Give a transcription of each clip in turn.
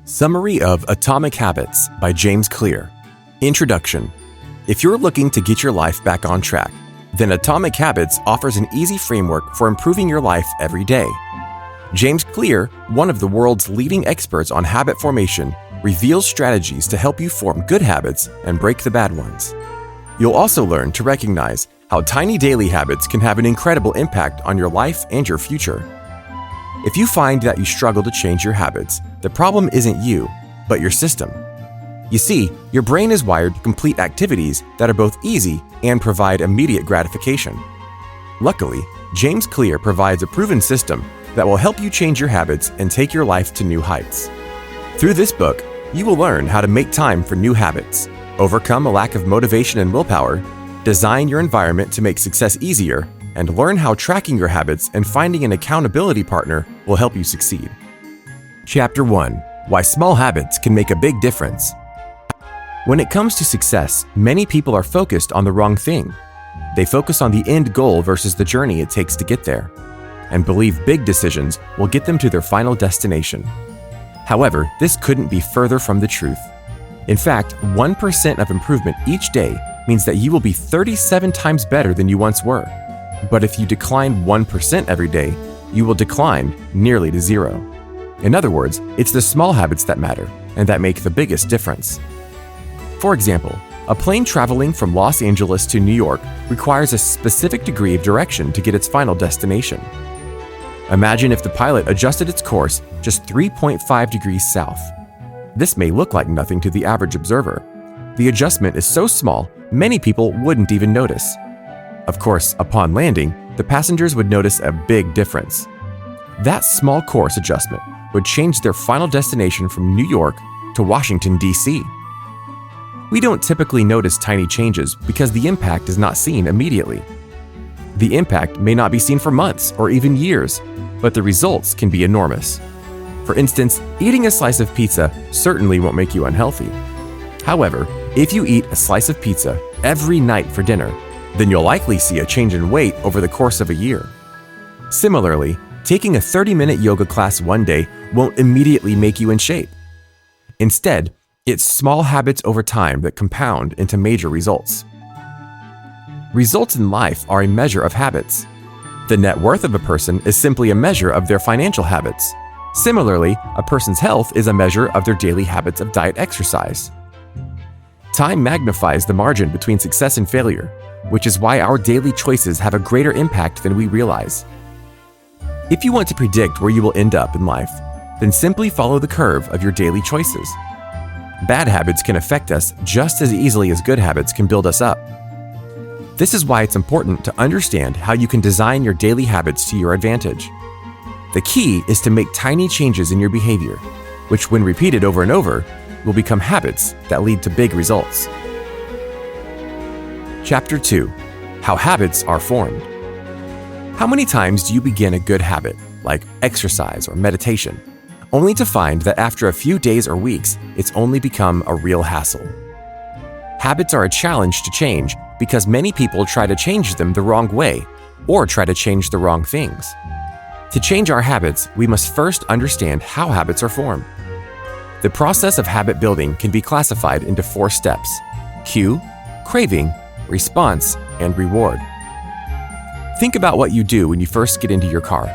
Summary of Atomic Habits by James Clear. Introduction. If you're looking to get your life back on track, then Atomic Habits offers an easy framework for improving your life every day. James Clear, one of the world's leading experts on habit formation, reveals strategies to help you form good habits and break the bad ones. You'll also learn to recognize how tiny daily habits can have an incredible impact on your life and your future. If you find that you struggle to change your habits, the problem isn't you, but your system. You see, your brain is wired to complete activities that are both easy and provide immediate gratification. Luckily, James Clear provides a proven system that will help you change your habits and take your life to new heights. Through this book, you will learn how to make time for new habits, overcome a lack of motivation and willpower, design your environment to make success easier, and learn how tracking your habits and finding an accountability partner will help you succeed. Chapter 1. Why small habits can make a big difference. When it comes to success, many people are focused on the wrong thing. They focus on the end goal versus the journey it takes to get there, and believe big decisions will get them to their final destination. However, this couldn't be further from the truth. In fact, 1% of improvement each day means that you will be 37 times better than you once were. But if you decline 1% every day, you will decline nearly to zero. In other words, it's the small habits that matter and that make the biggest difference. For example, a plane traveling from Los Angeles to New York requires a specific degree of direction to get its final destination. Imagine if the pilot adjusted its course just 3.5 degrees south. This may look like nothing to the average observer. The adjustment is so small, many people wouldn't even notice. Of course, upon landing, the passengers would notice a big difference. That small course adjustment would change their final destination from New York to Washington, D.C. We don't typically notice tiny changes because the impact is not seen immediately. The impact may not be seen for months or even years, but the results can be enormous. For instance, eating a slice of pizza certainly won't make you unhealthy. However, if you eat a slice of pizza every night for dinner, then you'll likely see a change in weight over the course of a year. Similarly, taking a 30-minute yoga class one day won't immediately make you in shape. Instead, it's small habits over time that compound into major results. Results in life are a measure of habits. The net worth of a person is simply a measure of their financial habits. Similarly, a person's health is a measure of their daily habits of diet exercise. Time magnifies the margin between success and failure, which is why our daily choices have a greater impact than we realize. If you want to predict where you will end up in life, then simply follow the curve of your daily choices. Bad habits can affect us just as easily as good habits can build us up. This is why it's important to understand how you can design your daily habits to your advantage. The key is to make tiny changes in your behavior, which when repeated over and over, will become habits that lead to big results. Chapter 2. How habits are formed. How many times do you begin a good habit, like exercise or meditation, only to find that after a few days or weeks, it's only become a real hassle? Habits are a challenge to change because many people try to change them the wrong way or try to change the wrong things. To change our habits, we must first understand how habits are formed. The process of habit building can be classified into 4 steps: cue, craving, response, and reward. Think about what you do when you first get into your car.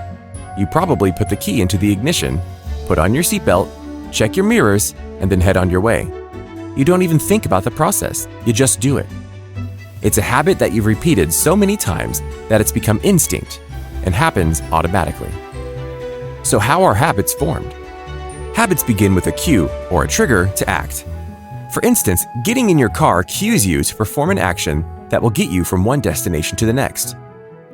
You probably put the key into the ignition, put on your seatbelt, check your mirrors, and then head on your way. You don't even think about the process, you just do it. It's a habit that you've repeated so many times that it's become instinct and happens automatically. So how are habits formed? Habits begin with a cue or a trigger to act. For instance, getting in your car cues you to perform an action that will get you from one destination to the next.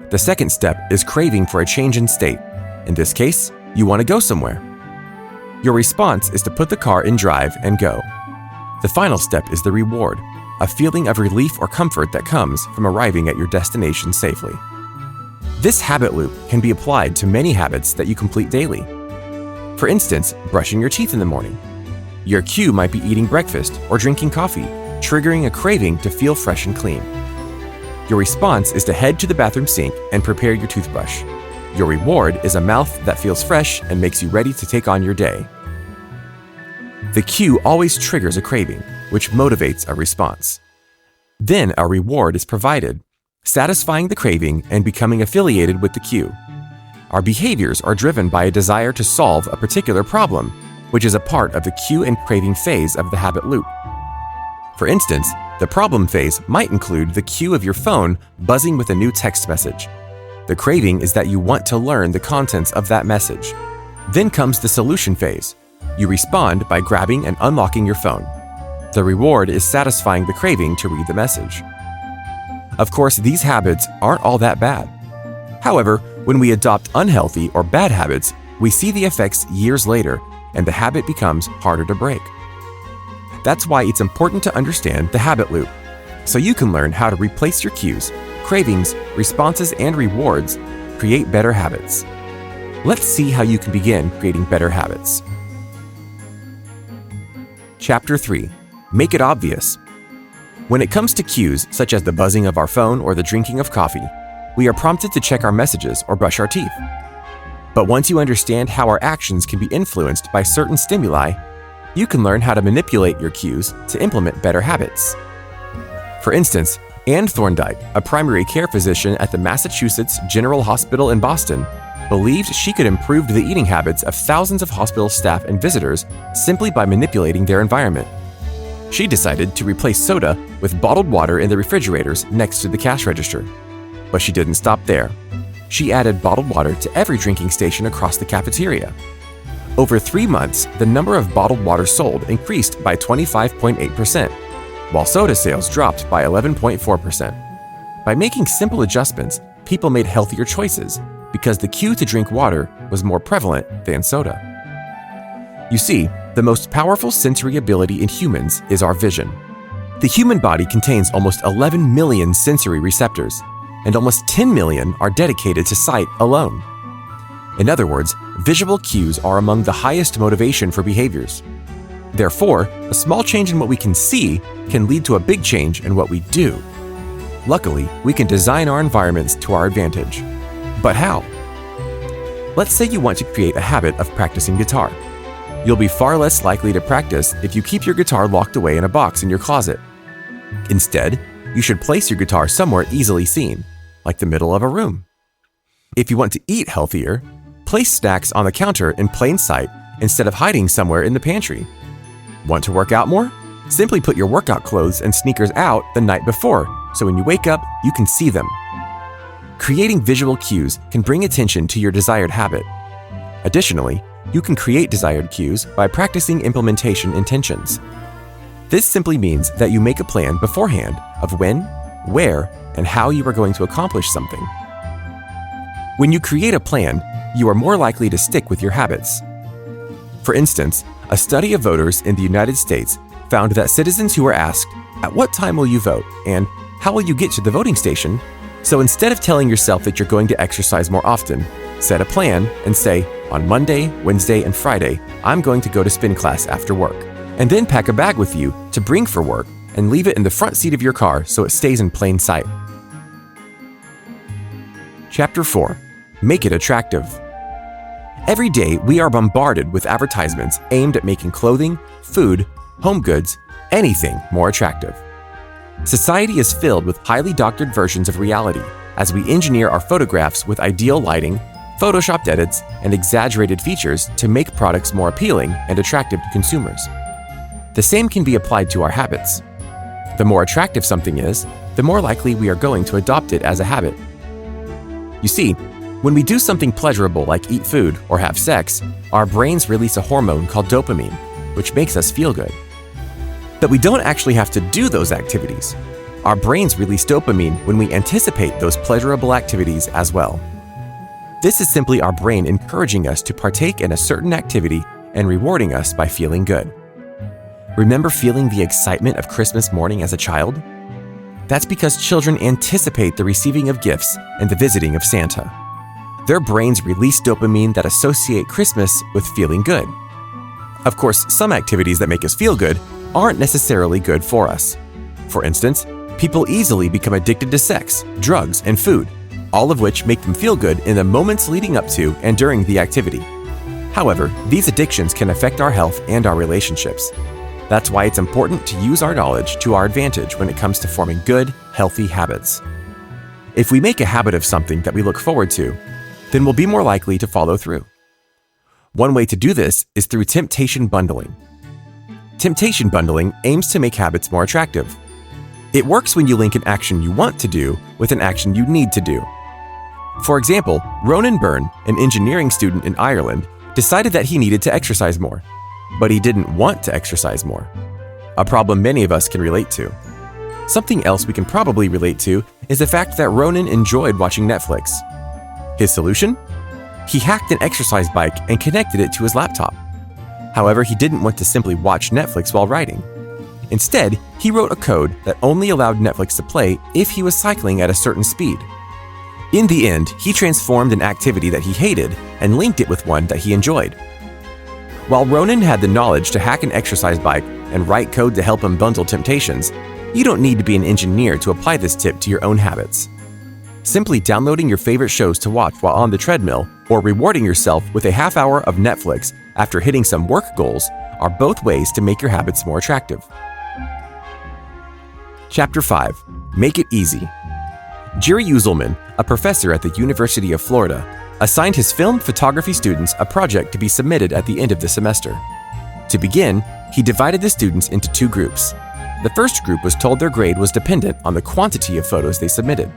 The second step is craving for a change in state. In this case, you want to go somewhere. Your response is to put the car in drive and go. The final step is the reward, a feeling of relief or comfort that comes from arriving at your destination safely. This habit loop can be applied to many habits that you complete daily. For instance, brushing your teeth in the morning. Your cue might be eating breakfast or drinking coffee, triggering a craving to feel fresh and clean. Your response is to head to the bathroom sink and prepare your toothbrush. Your reward is a mouth that feels fresh and makes you ready to take on your day. The cue always triggers a craving, which motivates a response. Then a reward is provided, satisfying the craving and becoming affiliated with the cue. Our behaviors are driven by a desire to solve a particular problem, which is a part of the cue and craving phase of the habit loop. For instance, the problem phase might include the cue of your phone buzzing with a new text message. The craving is that you want to learn the contents of that message. Then comes the solution phase. You respond by grabbing and unlocking your phone. The reward is satisfying the craving to read the message. Of course, these habits aren't all that bad. However, when we adopt unhealthy or bad habits, we see the effects years later, and the habit becomes harder to break. That's why it's important to understand the habit loop, so you can learn how to replace your cues, cravings, responses, and rewards, create better habits. Let's see how you can begin creating better habits. Chapter 3. Make it obvious. When it comes to cues, such as the buzzing of our phone or the drinking of coffee, we are prompted to check our messages or brush our teeth. But once you understand how our actions can be influenced by certain stimuli, you can learn how to manipulate your cues to implement better habits. For instance, Anne Thorndike, a primary care physician at the Massachusetts General Hospital in Boston, believed she could improve the eating habits of thousands of hospital staff and visitors simply by manipulating their environment. She decided to replace soda with bottled water in the refrigerators next to the cash register. But she didn't stop there. She added bottled water to every drinking station across the cafeteria. Over 3 months, the number of bottled water sold increased by 25.8%, while soda sales dropped by 11.4%. By making simple adjustments, people made healthier choices because the cue to drink water was more prevalent than soda. You see, the most powerful sensory ability in humans is our vision. The human body contains almost 11 million sensory receptors, and almost 10 million are dedicated to sight alone. In other words, visual cues are among the highest motivation for behaviors. Therefore, a small change in what we can see can lead to a big change in what we do. Luckily, we can design our environments to our advantage. But how? Let's say you want to create a habit of practicing guitar. You'll be far less likely to practice if you keep your guitar locked away in a box in your closet. Instead, you should place your guitar somewhere easily seen, like the middle of a room. If you want to eat healthier, place snacks on the counter in plain sight instead of hiding somewhere in the pantry. Want to work out more? Simply put your workout clothes and sneakers out the night before, so when you wake up, you can see them. Creating visual cues can bring attention to your desired habit. Additionally, you can create desired cues by practicing implementation intentions. This simply means that you make a plan beforehand of when, where, and how you are going to accomplish something. When you create a plan, you are more likely to stick with your habits. For instance, a study of voters in the United States found that citizens who were asked, "At what time will you vote?" and "How will you get to the voting station?" So instead of telling yourself that you're going to exercise more often, set a plan and say, "On Monday, Wednesday, and Friday, I'm going to go to spin class after work." And then pack a bag with you to bring for work and leave it in the front seat of your car so it stays in plain sight. Chapter 4. Make it attractive. Every day, we are bombarded with advertisements aimed at making clothing, food, home goods, anything more attractive. Society is filled with highly doctored versions of reality as we engineer our photographs with ideal lighting, photoshopped edits, and exaggerated features to make products more appealing and attractive to consumers. The same can be applied to our habits. The more attractive something is, the more likely we are going to adopt it as a habit. You see, when we do something pleasurable like eat food or have sex, our brains release a hormone called dopamine, which makes us feel good. But we don't actually have to do those activities. Our brains release dopamine when we anticipate those pleasurable activities as well. This is simply our brain encouraging us to partake in a certain activity and rewarding us by feeling good. Remember feeling the excitement of Christmas morning as a child? That's because children anticipate the receiving of gifts and the visiting of Santa. Their brains release dopamine that associate Christmas with feeling good. Of course, some activities that make us feel good aren't necessarily good for us. For instance, people easily become addicted to sex, drugs, and food, all of which make them feel good in the moments leading up to and during the activity. However, these addictions can affect our health and our relationships. That's why it's important to use our knowledge to our advantage when it comes to forming good, healthy habits. If we make a habit of something that we look forward to, then we'll be more likely to follow through. One way to do this is through temptation bundling. Temptation bundling aims to make habits more attractive. It works when you link an action you want to do with an action you need to do. For example, Ronan Byrne, an engineering student in Ireland, decided that he needed to exercise more, but he didn't want to exercise more. A problem many of us can relate to. Something else we can probably relate to is the fact that Ronan enjoyed watching Netflix. His solution? He hacked an exercise bike and connected it to his laptop. However, he didn't want to simply watch Netflix while riding. Instead, he wrote a code that only allowed Netflix to play if he was cycling at a certain speed. In the end, he transformed an activity that he hated and linked it with one that he enjoyed. While Ronan had the knowledge to hack an exercise bike and write code to help him bundle temptations, you don't need to be an engineer to apply this tip to your own habits. Simply downloading your favorite shows to watch while on the treadmill or rewarding yourself with a half hour of Netflix after hitting some work goals are both ways to make your habits more attractive. Chapter 5. Make it easy. Jerry Uselman, a professor at the University of Florida, assigned his film photography students a project to be submitted at the end of the semester. To begin, he divided the students into two groups. The first group was told their grade was dependent on the quantity of photos they submitted.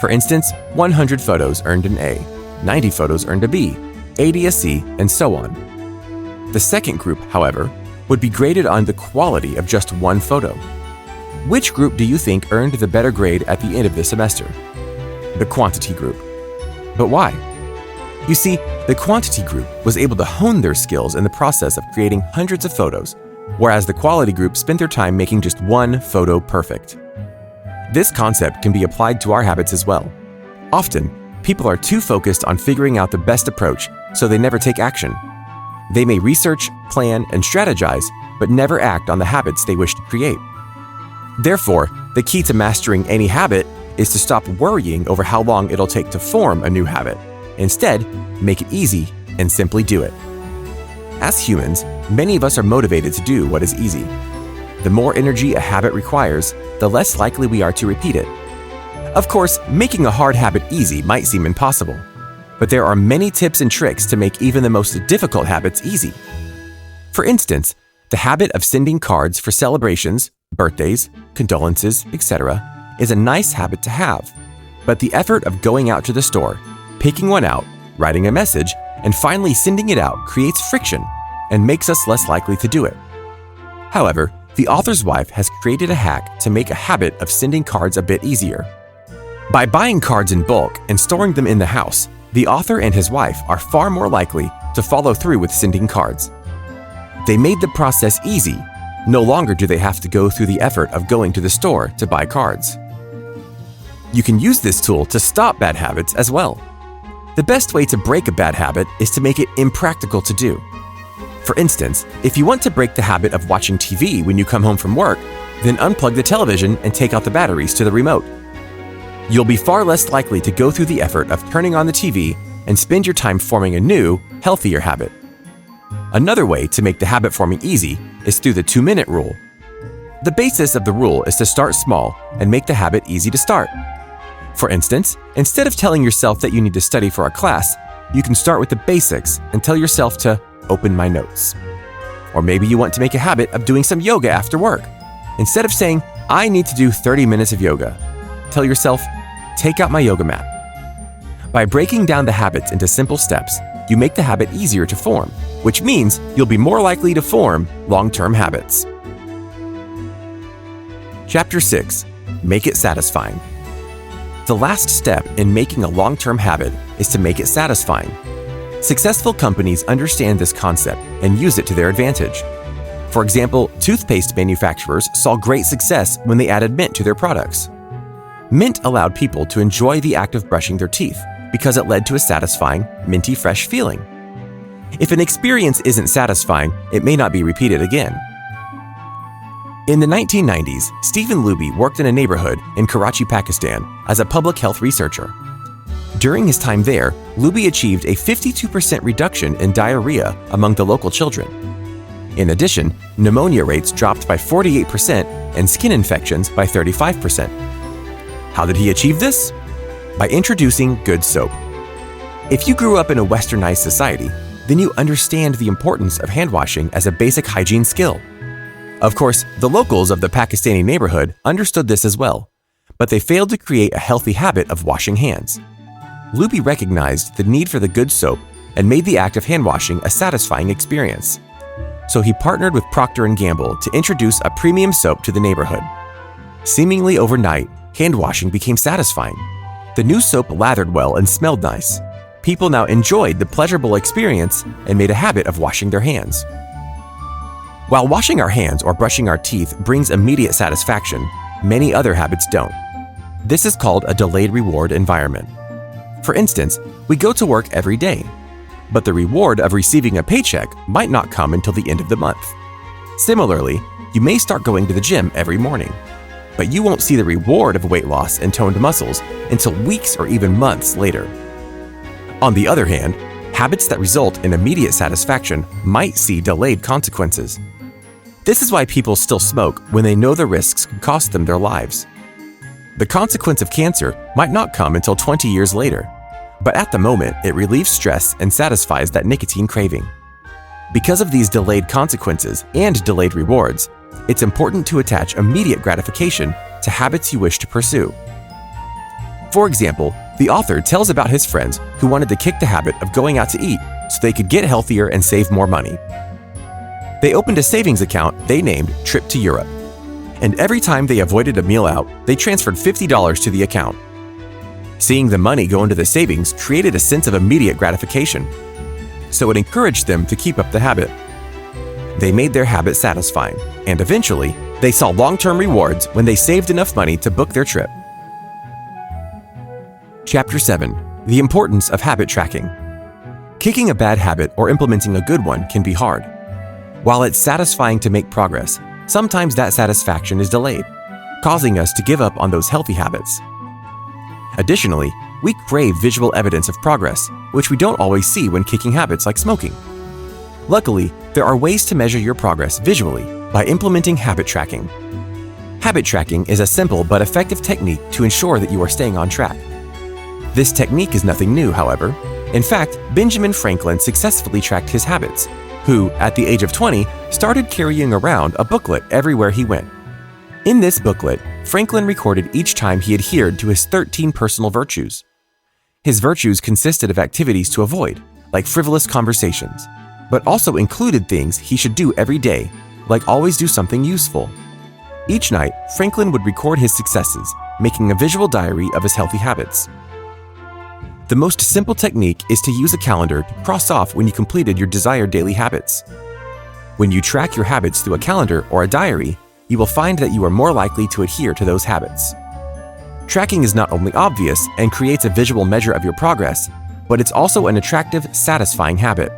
For instance, 100 photos earned an A, 90 photos earned a B, 80 a C, and so on. The second group, however, would be graded on the quality of just one photo. Which group do you think earned the better grade at the end of the semester? The quantity group. But why? You see, the quantity group was able to hone their skills in the process of creating hundreds of photos, whereas the quality group spent their time making just one photo perfect. This concept can be applied to our habits as well. Often, people are too focused on figuring out the best approach, so they never take action. They may research, plan, and strategize, but never act on the habits they wish to create. Therefore, the key to mastering any habit is to stop worrying over how long it'll take to form a new habit. Instead, make it easy and simply do it. As humans, many of us are motivated to do what is easy. The more energy a habit requires, the less likely we are to repeat it. Of course, making a hard habit easy might seem impossible, but there are many tips and tricks to make even the most difficult habits easy. For instance, the habit of sending cards for celebrations, birthdays, condolences, etc. is a nice habit to have, but the effort of going out to the store, picking one out, writing a message, and finally sending it out creates friction and makes us less likely to do it. However, the author's wife has created a hack to make a habit of sending cards a bit easier. By buying cards in bulk and storing them in the house, the author and his wife are far more likely to follow through with sending cards. They made the process easy. No longer do they have to go through the effort of going to the store to buy cards. You can use this tool to stop bad habits as well. The best way to break a bad habit is to make it impractical to do. For instance, if you want to break the habit of watching TV when you come home from work, then unplug the television and take out the batteries to the remote. You'll be far less likely to go through the effort of turning on the TV and spend your time forming a new, healthier habit. Another way to make the habit forming easy is through the 2-minute rule. The basis of the rule is to start small and make the habit easy to start. For instance, instead of telling yourself that you need to study for a class, you can start with the basics and tell yourself to open my notes. Or maybe you want to make a habit of doing some yoga after work. Instead of saying, I need to do 30 minutes of yoga, tell yourself, take out my yoga mat. By breaking down the habits into simple steps, you make the habit easier to form, which means you'll be more likely to form long-term habits. Chapter 6. Make it satisfying. The last step in making a long-term habit is to make it satisfying. Successful companies understand this concept and use it to their advantage. For example, toothpaste manufacturers saw great success when they added mint to their products. Mint allowed people to enjoy the act of brushing their teeth because it led to a satisfying, minty fresh feeling. If an experience isn't satisfying, it may not be repeated again. In the 1990s, Stephen Luby worked in a neighborhood in Karachi, Pakistan, as a public health researcher. During his time there, Luby achieved a 52% reduction in diarrhea among the local children. In addition, pneumonia rates dropped by 48% and skin infections by 35%. How did he achieve this? By introducing good soap. If you grew up in a westernized society, then you understand the importance of hand washing as a basic hygiene skill. Of course, the locals of the Pakistani neighborhood understood this as well, but they failed to create a healthy habit of washing hands. Luby recognized the need for the good soap and made the act of hand washing a satisfying experience. So he partnered with Procter & Gamble to introduce a premium soap to the neighborhood. Seemingly overnight, hand washing became satisfying. The new soap lathered well and smelled nice. People now enjoyed the pleasurable experience and made a habit of washing their hands. While washing our hands or brushing our teeth brings immediate satisfaction, many other habits don't. This is called a delayed reward environment. For instance, we go to work every day, but the reward of receiving a paycheck might not come until the end of the month. Similarly, you may start going to the gym every morning, but you won't see the reward of weight loss and toned muscles until weeks or even months later. On the other hand, habits that result in immediate satisfaction might see delayed consequences. This is why people still smoke when they know the risks could cost them their lives. The consequence of cancer might not come until 20 years later, but at the moment it relieves stress and satisfies that nicotine craving. Because of these delayed consequences and delayed rewards, it's important to attach immediate gratification to habits you wish to pursue. For example, the author tells about his friends who wanted to kick the habit of going out to eat so they could get healthier and save more money. They opened a savings account they named Trip to Europe. And every time they avoided a meal out, they transferred $50 to the account. Seeing the money go into the savings created a sense of immediate gratification, so it encouraged them to keep up the habit. They made their habit satisfying, and eventually, they saw long-term rewards when they saved enough money to book their trip. Chapter 7. The Importance of Habit Tracking. Kicking a bad habit or implementing a good one can be hard. While it's satisfying to make progress, sometimes that satisfaction is delayed, causing us to give up on those healthy habits. Additionally, we crave visual evidence of progress, which we don't always see when kicking habits like smoking. Luckily, there are ways to measure your progress visually by implementing habit tracking. Habit tracking is a simple but effective technique to ensure that you are staying on track. This technique is nothing new, however. In fact, Benjamin Franklin successfully tracked his habits, who, at the age of 20, started carrying around a booklet everywhere he went. In this booklet, Franklin recorded each time he adhered to his 13 personal virtues. His virtues consisted of activities to avoid, like frivolous conversations, but also included things he should do every day, like always do something useful. Each night, Franklin would record his successes, making a visual diary of his healthy habits. The most simple technique is to use a calendar to cross off when you completed your desired daily habits. When you track your habits through a calendar or a diary, you will find that you are more likely to adhere to those habits. Tracking is not only obvious and creates a visual measure of your progress, but it's also an attractive, satisfying habit.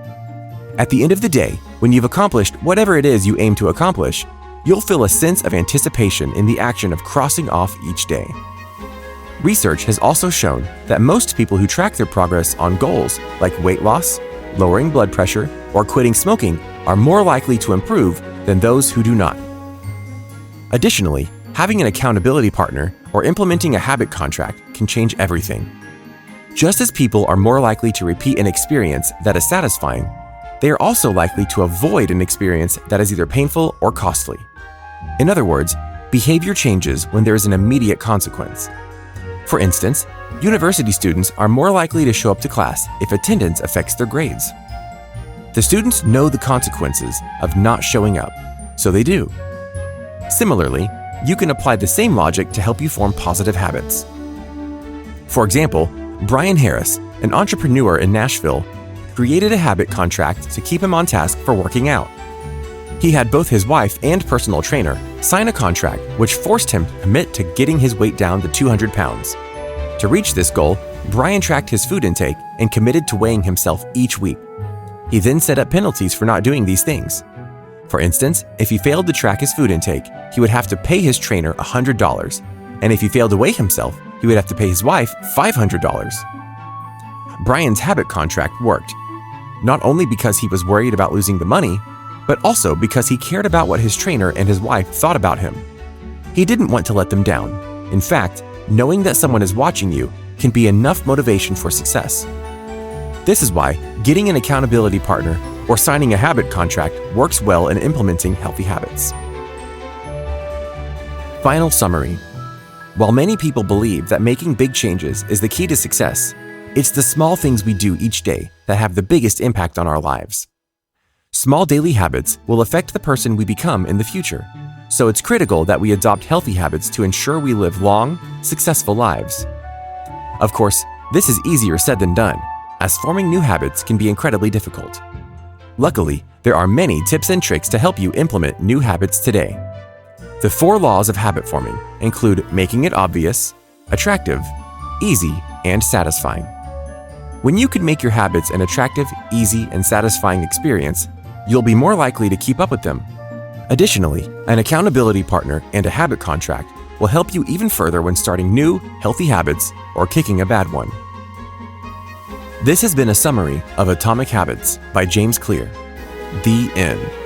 At the end of the day, when you've accomplished whatever it is you aim to accomplish, you'll feel a sense of anticipation in the action of crossing off each day. Research has also shown that most people who track their progress on goals like weight loss, lowering blood pressure, or quitting smoking are more likely to improve than those who do not. Additionally, having an accountability partner or implementing a habit contract can change everything. Just as people are more likely to repeat an experience that is satisfying, they are also likely to avoid an experience that is either painful or costly. In other words, behavior changes when there is an immediate consequence. For instance, university students are more likely to show up to class if attendance affects their grades. The students know the consequences of not showing up, so they do. Similarly, you can apply the same logic to help you form positive habits. For example, Brian Harris, an entrepreneur in Nashville, created a habit contract to keep him on task for working out. He had both his wife and personal trainer sign a contract which forced him to commit to getting his weight down to 200 pounds. To reach this goal, Brian tracked his food intake and committed to weighing himself each week. He then set up penalties for not doing these things. For instance, if he failed to track his food intake, he would have to pay his trainer $100, and if he failed to weigh himself, he would have to pay his wife $500. Brian's habit contract worked, not only because he was worried about losing the money, but also because he cared about what his trainer and his wife thought about him. He didn't want to let them down. In fact, knowing that someone is watching you can be enough motivation for success. This is why getting an accountability partner or signing a habit contract works well in implementing healthy habits. Final summary. While many people believe that making big changes is the key to success, it's the small things we do each day that have the biggest impact on our lives. Small daily habits will affect the person we become in the future, so it's critical that we adopt healthy habits to ensure we live long, successful lives. Of course, this is easier said than done, as forming new habits can be incredibly difficult. Luckily, there are many tips and tricks to help you implement new habits today. The 4 laws of habit forming include making it obvious, attractive, easy, and satisfying. When you can make your habits an attractive, easy, and satisfying experience, you'll be more likely to keep up with them. Additionally, an accountability partner and a habit contract will help you even further when starting new, healthy habits or kicking a bad one. This has been a summary of Atomic Habits by James Clear. The end.